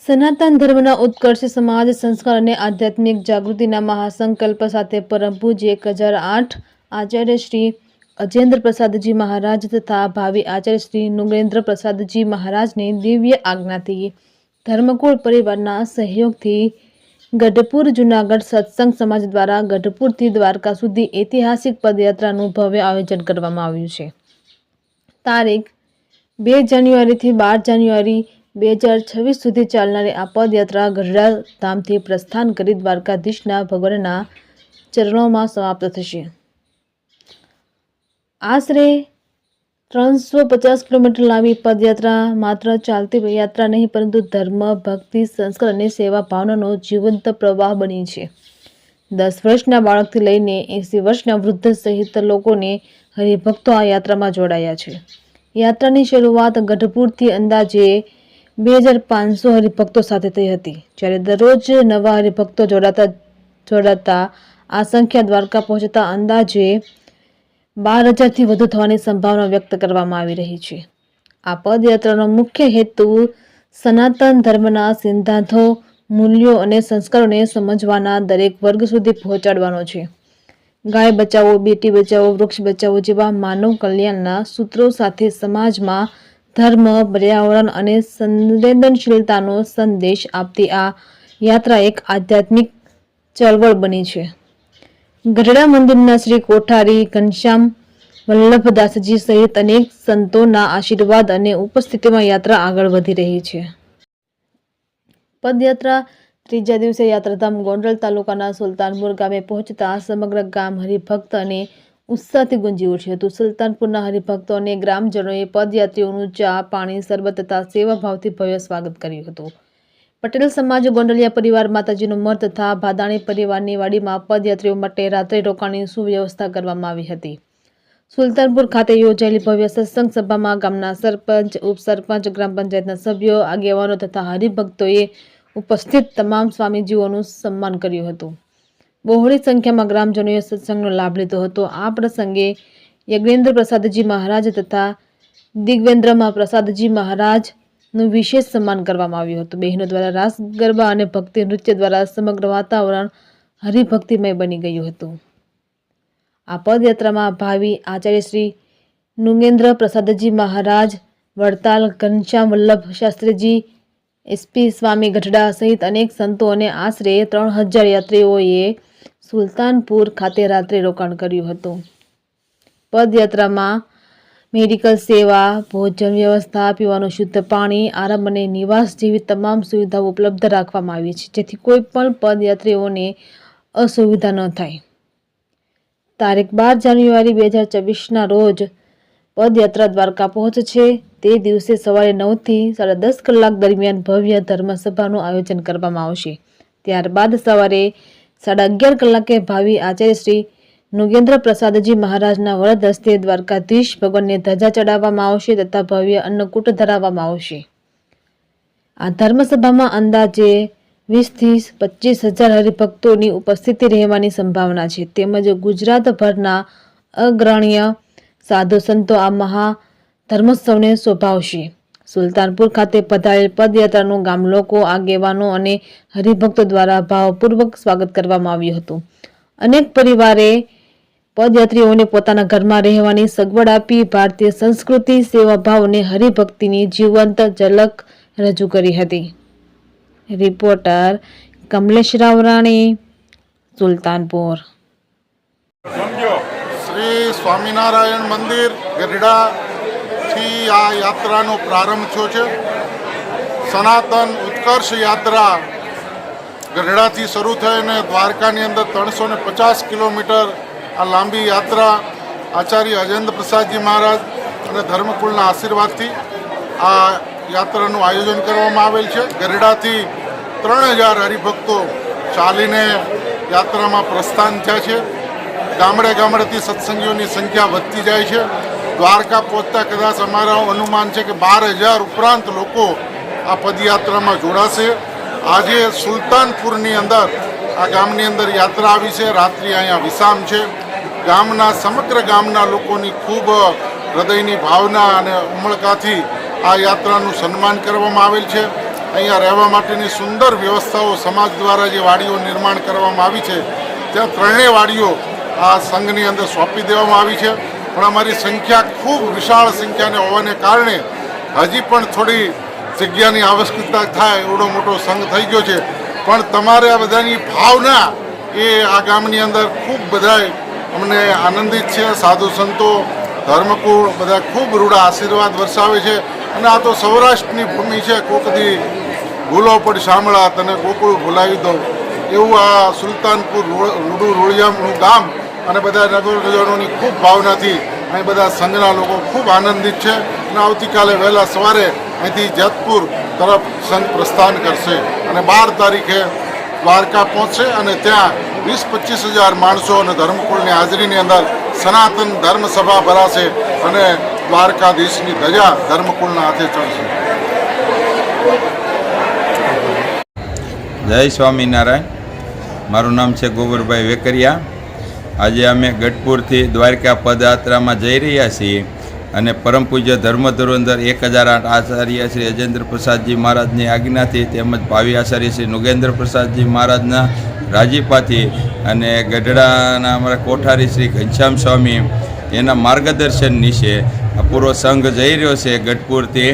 સનાતન ધર્મના ઉત્કર્ષ સમાજ સંસ્કાર અને આધ્યાત્મિક જાગૃતિના મહાસંકલ્પ સાથે પરમ પૂજ્ય 1008 આચાર્ય શ્રી અજેન્દ્ર પ્રસાદજી મહારાજ તથા ભાવિ આચાર્ય શ્રી નુગેન્દ્ર પ્રસાદજી મહારાજની દિવ્ય આજ્ઞાથી ધર્મકુળ પરિવારના સહયોગથી ગઢપુર જૂનાગઢ સત્સંગ સમાજ દ્વારા ગઢપુરથી દ્વારકા સુધી ઐતિહાસિક પદયાત્રાનું ભવ્ય આયોજન કરવામાં આવ્યું છે। તારીખ 2 જાન્યુઆરીથી 12 જાન્યુઆરી 2026 સુધી ચાલનારી આ પદયાત્રા ગઢડા ધામથી પ્રસ્થાન કરી દ્વારકાધીશના ભગવાનના ચરણોમાં સમાપ્ત થશે। આશરે 350 કિલોમીટર લાંબી પદયાત્રા માત્ર ચાલતી યાત્રા નહીં પરંતુ ધર્મ, ભક્તિ, સંસ્કાર અને સેવા ભાવનાનો જીવંત પ્રવાહ બની છે। 10 વર્ષના બાળકથી લઈને 80 વર્ષના વૃદ્ધ સહિત લોકોને હરિભક્તો આ યાત્રામાં જોડાયા છે। યાત્રાની શરૂઆત ગઢપુરથી અંદાજે 2500 હરિભક્તો સાથે થઈ હતી, જ્યારે દરરોજ નવા હરિભક્તો જોડાતા આ સંખ્યા દ્વારકા પહોંચતા અંદાજે 12,000થી વધુ થવાની સંભાવના વ્યક્ત કરવામાં આવી રહી છે। આ પદયાત્રાનો મુખ્ય હેતુ સનાતન ધર્મના સિદ્ધાંતો, મૂલ્યો અને સંસ્કારોને સમજવાના દરેક વર્ગ સુધી પહોંચાડવાનો છે। ગાય બચાવો, બેટી બચાવો, વૃક્ષ બચાવો જેવા માનવ કલ્યાણના સૂત્રો સાથે સમાજમાં ધર્મ, પર્યાવરણ અને સંવેદનશીલતાનો સંદેશ આપતી આ યાત્રા એક આધ્યાત્મિક ચળવળ બની છે। ગઢડા મંદિરના શ્રી કોઠારી ઘનશ્યામ વલ્લભદાસજી સહિત અનેક સંતોના આશીર્વાદ અને ઉપસ્થિતિમાં યાત્રા આગળ વધી રહી છે। પદયાત્રા ત્રીજા દિવસે યાત્રાધામ ગોંડલ તાલુકાના સુલતાનપુર ગામે પહોંચતા સમગ્ર ગામ હરિભક્ત અને ઉત્સાહથી ગુંજી ઉઠ્યું હતું। સુલતાનપુરના હરિભક્તો અને ગ્રામજનોએ પદયાત્રીઓનું ચા, પાણી, શરબત તથા સેવાભાવથી ભવ્ય સ્વાગત કર્યું હતું। પટેલ સમાજ ગોંડલિયા પરિવાર, માતાજીનો મઠ તથા ભાદાણી પરિવારની વાડીમાં પદયાત્રીઓ માટે રાત્રિ રોકાણની સુવ્યવસ્થા કરવામાં આવી હતી। સુલતાનપુર ખાતે યોજાયેલી ભવ્ય સત્સંગ સભામાં ગામના સરપંચ, ઉપસરપંચ, ગ્રામ પંચાયતના સભ્યો, આગેવાનો તથા હરિભક્તોએ ઉપસ્થિત તમામ સ્વામીજીઓનું સન્માન કર્યું હતું। બહોળી સંખ્યામાં ગ્રામજનોએ સત્સંગનો લાભ લીધો હતો। આ પ્રસંગે યજ્ઞેન્દ્ર પ્રસાદજી મહારાજ તથા દિગ્વેન્દ્ર પ્રસાદજી મહારાજનું વિશેષ સન્માન કરવામાં આવ્યું હતું। બહેનો દ્વારા રાસ ગરબા અને ભક્તિ નૃત્ય દ્વારા સમગ્ર વાતાવરણ હરિભક્તિમય બની ગયું હતું। આ પદયાત્રામાં ભાવિ આચાર્ય શ્રી નુગેન્દ્ર પ્રસાદજી મહારાજ, વડતાલ ઘનશ્યામ વલ્લભ શાસ્ત્રીજી, એસપી સ્વામી ગઢડા સહિત અનેક સંતો અને આશરે 3000 યાત્રીઓએ સુલતાનપુર ખાતે રાત્રિ રોકાણ કર્યું હતું। પદયાત્રામાં મેડિકલ સેવા, ભોજન વ્યવસ્થા, પીવાનું શુદ્ધ પાણી, આરામ અને નિવાસ જેવી તમામ સુવિધાઓ ઉપલબ્ધ રાખવામાં આવી છે, જેથી કોઈ પણ પદયાત્રીઓને અસુવિધા ન થાય। તારીખ 12 જાન્યુઆરી 2024ના રોજ પદયાત્રા દ્વારકા પહોંચશે। તે દિવસે સવારે 9થી 10:30 કલાક દરમિયાન ભવ્ય ધર્મસભાનું આયોજન કરવામાં આવશે। ત્યારબાદ સવારે 11:30 કલાકે ભાવિ આચાર્ય શ્રી નુગેન્દ્ર પ્રસાદજી મહારાજના વરદ હસ્તે દ્વારકાધીશ ભગવાનને ધજા ચડાવવામાં આવશે તથા ભવ્ય અન્નકૂટ ધરાવવામાં આવશે। આ ધર્મસભામાં અંદાજે 20થી 25,000 હરિભક્તોની ઉપસ્થિતિ રહેવાની સંભાવના છે, તેમજ ગુજરાતભરના અગ્રણ્ય સાધુ સંતો આ મહા ધર્મોત્સવને શોભાવશે। સુલતાનપુર ખાતે પધારેલ પદયાત્રાનું ગામ લોકો, આગેવાનો અને હરિભક્તો દ્વારા ભાવપૂર્વક સ્વાગત કરવામાં આવ્યું હતું। અનેક પરિવારે પદયાત્રીઓને પોતાના ઘરમાં રહેવાની સગવડ આપી ભારતીય સંસ્કૃતિ, સેવાભાવ અને હરિભક્તિની જીવંત ઝલક રજૂ કરી હતી। રિપોર્ટર કમલેશ રાવરાણી, સુલતાનપુર। શ્રી સ્વામિનારાયણ મંદિર ગઢડાથી આ યાત્રાનો પ્રારંભ થયો છે। સનાતન ઉત્કર્ષ યાત્રા ગઢડાથી શરૂ થઈ અને દ્વારકાની અંદર 350 કિલોમીટર આ લાંબી યાત્રા આચાર્ય અજેન્દ્ર પ્રસાદજી મહારાજ અને ધર્મકુળના આશીર્વાદથી આ યાત્રાનું આયોજન કરવામાં આવેલ છે। ગઢડાથી 3000 હરિભક્તો ચાલીને યાત્રામાં પ્રસ્થાન થયા છે। ગામડે ગામડેથી સત્સંગીઓની સંખ્યા વધતી જાય છે। દ્વારકા પહોંચતા કદાચ અમારા અનુમાન છે કે 12,000 ઉપરાંત લોકો આ પદયાત્રામાં જોડાશે। આજે સુલતાનપુરની અંદર આ ગામની અંદર યાત્રા આવી છે, રાત્રિ અહીંયા વિસામ છે। ગામના સમગ્ર ગામના લોકોની ખૂબ હૃદયની ભાવના અને ઉમળકાથી આ યાત્રાનું સન્માન કરવામાં આવેલ છે। અહીંયા રહેવા માટેની સુંદર વ્યવસ્થાઓ સમાજ દ્વારા જે વાડીઓ નિર્માણ કરવામાં આવી છે ત્યાં ત્રણેય વાડીઓ આ સંઘની અંદર સોંપી દેવામાં આવી છે. પણ અમારી સંખ્યા ખૂબ વિશાળ સંખ્યાને હોવાને કારણે હજી પણ થોડી જગ્યાની આવશ્યકતા થાય એવડો મોટો સંઘ થઈ ગયો છે. પણ તમારે આ બધાની ભાવના એ આ ગામની અંદર ખૂબ બધાય અમને આનંદિત છે. સાધુ સંતો ધર્મકુળ બધા ખૂબ રૂડા આશીર્વાદ વરસાવે છે. અને આ તો સૌરાષ્ટ્રની ભૂમિ છે. કોકદી ભૂલો પડ શામળા તને ગોકુળ ભૂલાવી દઉં એવું આ સુલતાનપુર રૂડું રૂળિયામનું ગામ અને બધા નગરજનોની ખૂબ ભાવનાથી અહીં બધા સંઘના લોકો ખૂબ આનંદિત છે. અને આવતીકાલે વહેલા સવારે અહીંથી જેતપુર તરફ સંઘ પ્રસ્થાન કરશે અને 12 તારીખે દ્વારકા પહોંચશે અને ત્યાં 20-25 હજાર માણસો અને ધર્મકુળની હાજરીની અંદર સનાતન ધર્મ સભા ભરાશે અને દ્વારકાધીશની ધજા ધર્મકુળના હાથે ચડશે. જય સ્વામિનારાયણ. મારું નામ છે ગોબરભાઈ વેકરિયા. આજે અમે ગઢપુરથી દ્વારકા પદયાત્રામાં જઈ રહ્યા છીએ અને પરમ પૂજ્ય ધર્મ ધુરંધર 1008 આચાર્ય શ્રી અજેન્દ્ર પ્રસાદજી મહારાજની આજ્ઞાથી તેમજ ભાવિ આચાર્ય શ્રી નુગેન્દ્ર પ્રસાદજી મહારાજના રાજીપાથી અને ગઢડાના અમારા કોઠારી શ્રી ઘનશ્યામ સ્વામી એના માર્ગદર્શન નીચે આ પૂરો સંઘ જઈ રહ્યો છે ગઢપુરથી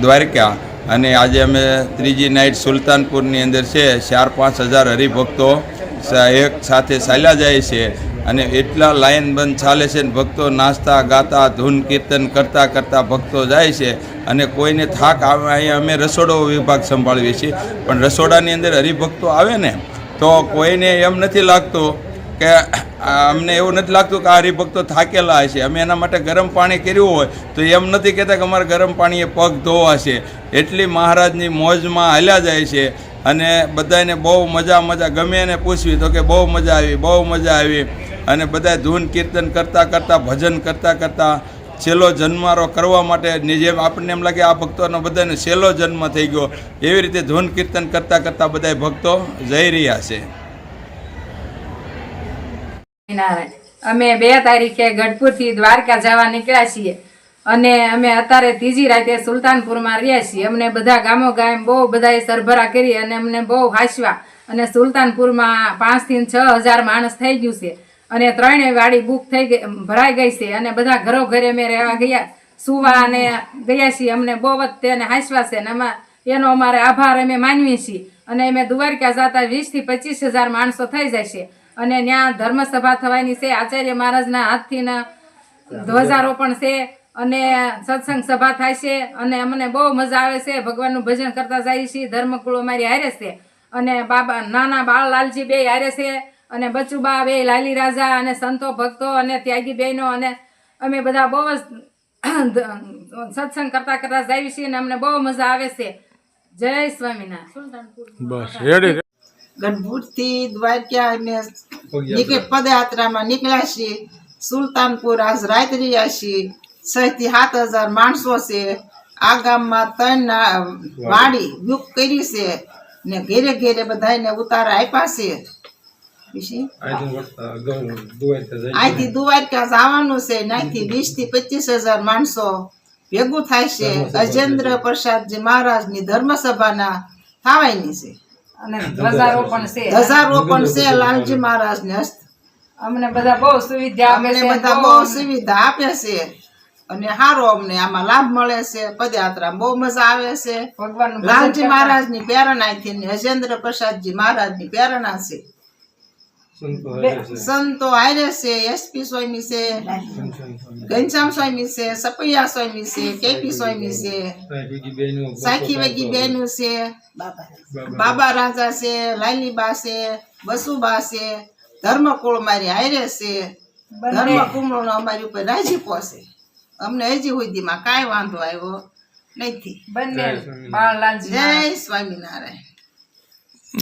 દ્વારકા. અને આજે અમે ત્રીજી નાઇટ સુલતાનપુરની અંદર છે. 4-5 હજાર હરિભક્તો એક સાથે ચાલ્યા જાય છે અને એટલા લાઈન બંધ ચાલે છે. ભક્તો નાચતા ગાતા ધૂન કીર્તન કરતાં કરતાં ભક્તો જાય છે અને કોઈને થાક આવે. અહીંયા અમે રસોડો વિભાગ સંભાળીએ છીએ પણ રસોડાની અંદર હરિભક્તો આવે ને તો કોઈને એમ નથી લાગતું કે અમને એવું નથી લાગતું કે આ હરિભક્તો થાકેલા હશે. અમે એના માટે ગરમ પાણી કર્યું હોય તો એમ નથી કહેતા કે અમારે ગરમ પાણીએ પગ ધોવા છે. એટલી મહારાજની મોજમાં હાલ્યા જાય છે અને બધાને બહુ મજા ગમે એને પૂછવી તો કે બહુ મજા આવી અને બધા ધૂન કીર્તન કરતાં કરતાં ભજન કરતાં છેલ્લો જન્મારો કરવા માટે જેમ આપણને એમ લાગે આ ભક્તોનો બધાને છેલ્લો જન્મ થઈ ગયો એવી રીતે ધૂન કીર્તન કરતાં બધા ભક્તો જઈ રહ્યા છે. અમે 2 તારીખે ગઢપુરથી દ્વારકા જવા નીકળ્યા છીએ અને અમે અત્યારે ત્રીજી રાતે સુલતાનપુરમાં રહ્યા છીએ. અમને બધા ગામો ગામ બહુ બધાએ સરભરા કરી અને અમને બહુ હાંસવા અને સુલતાનપુરમાં 5 થી 6 હજાર માણસ થઈ ગયું છે અને 3 વાડી બુક થઈ ગઈ ભરાઈ ગઈ છે અને બધા ઘરો ઘરે અમે રહેવા ગયા સુવા અને ગયા છીએ. અમને બહુ તેને હાંસવા છે અને એનો અમારે આભાર અમે માનીએ છીએ. અને અમે દ્વારકા જતા 20 થી 25 હજાર માણસો થઈ જશે અને ત્યાં ધર્મસભા થવાની છે. આચાર્ય મહારાજના હાથથી ધ્વજારોપણ છે અને સત્સંગ સભા થાય છે અને અમને બહુ મજા આવે છે. ભગવાનનું ભજન કરતા જઈએ છીએ. ધર્મકુળ અમારી હારે છે અને બાબા નાના બાળલાલજી બે હારે છે અને બચુબા બે લાલી રાજા અને સંતો ભક્તો અને ત્યાગી બહેનો અને અમે બધા બહુ જ સત્સંગ કરતા જઈએ છીએ અને અમને બહુ મજા આવે છે. જય સ્વામિનારાયણ. ગઢપુરથી દ્વારકા અમે પદયાત્રામાં નીકળ્યા છીએ. સુલતાનપુર આજ રાત રહ્યા છીએ. 6 થી 7 હજાર માણસો છે. આ ગામમાં 3 વાડી બુક કરી છે ને ઘેરે ઘેરે બધાને ઉતારા આપ્યા છે. અહીંથી દ્વારકા જવાનું છે. અહીંથી 20 થી 25 હજાર માણસો ભેગું થાય છે. અજેન્દ્ર પ્રસાદજી મહારાજની ધર્મસભાના થવાની છે અને ધ્વજારોપણ છે લાલજી મહારાજને હસ્ત. અમને બધા બહુ સુવિધા આપે છે અને સારો અમને આમાં લાભ મળે છે. પદયાત્રા બહુ મજા આવે છે. લાલજી મહારાજની પ્રેરણા થી અજેન્દ્ર પ્રસાદજી મહારાજની પ્રેરણા છે. સંતો હારે છે. એસપી સ્વામી છે, ઘનશ્યામ સ્વામી છે, સપૈયા સ્વામી છે, કેપી સ્વામી છે, સાખી વગી બહેનું છે, બાબા રાજા છે, લાલીબા છે, બસુબા છે. ધર્મકુળ મારી હારે છે. ધર્મકુળ અમારી ઉપર રાજીપો છે. અમને હજી સુધીમાં કાંઈ વાંધો આવ્યો નથી. બંને બાળલાલજી. જય સ્વામિનારાયણ.